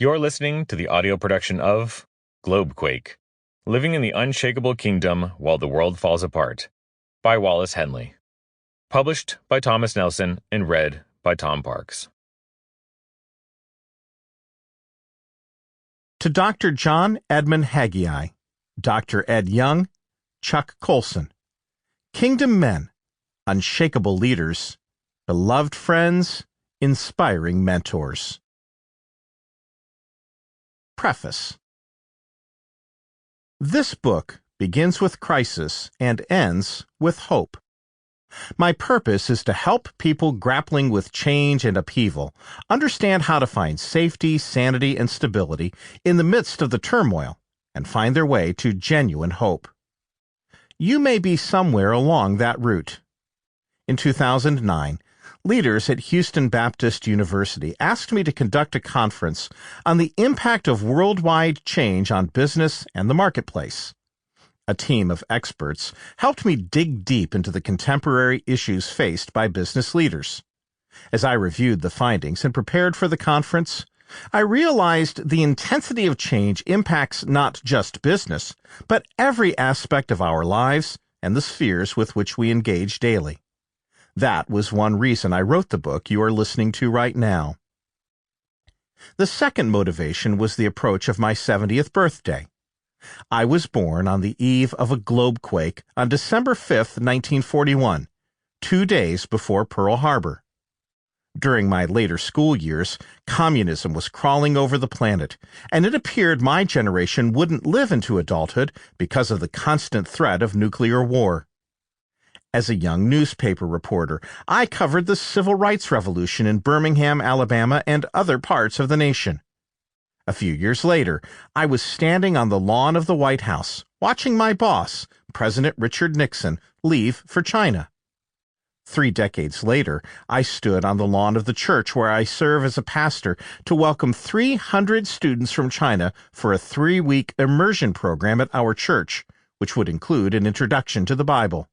You're listening to the audio production of Globequake, Living in the Unshakable Kingdom While the World Falls Apart, by Wallace Henley. Published by Thomas Nelson and read by Tom Parks. To Dr. John Edmund Haggai, Dr. Ed Young, Chuck Colson, Kingdom Men, Unshakable Leaders, Beloved Friends, Inspiring Mentors. Preface. This book begins with crisis and ends with hope. My purpose is to help people grappling with change and upheaval understand how to find safety, sanity, and stability in the midst of the turmoil and find their way to genuine hope. You may be somewhere along that route. In 2009, leaders at Houston Baptist University asked me to conduct a conference on the impact of worldwide change on business and the marketplace. A team of experts helped me dig deep into the contemporary issues faced by business leaders. As I reviewed the findings and prepared for the conference, I realized the intensity of change impacts not just business, but every aspect of our lives and the spheres with which we engage daily. That was one reason I wrote the book you are listening to right now. The second motivation was the approach of my 70th birthday. I was born on the eve of a globequake on December 5, 1941, 2 days before Pearl Harbor. During my later school years, communism was crawling over the planet, and it appeared my generation wouldn't live into adulthood because of the constant threat of nuclear war. As a young newspaper reporter, I covered the Civil Rights Revolution in Birmingham, Alabama, and other parts of the nation. A few years later, I was standing on the lawn of the White House, watching my boss, President Richard Nixon, leave for China. 3 decades later, I stood on the lawn of the church where I serve as a pastor to welcome 300 students from China for a 3-week immersion program at our church, which would include an introduction to the Bible.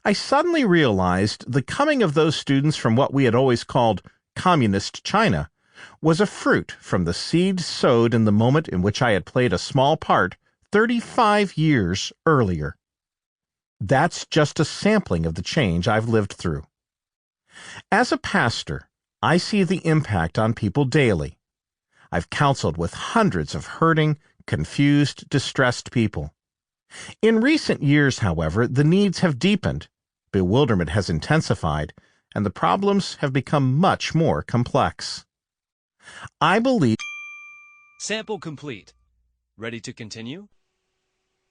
I suddenly realized the coming of those students from what we had always called Communist China was a fruit from the seed sowed in the moment in which I had played a small part 35 years earlier. That's just a sampling of the change I've lived through. As a pastor, I see the impact on people daily. I've counseled with hundreds of hurting, confused, distressed people. In recent years, however, the needs have deepened, bewilderment has intensified, and the problems have become much more complex. I believe... Sample complete. Ready to continue?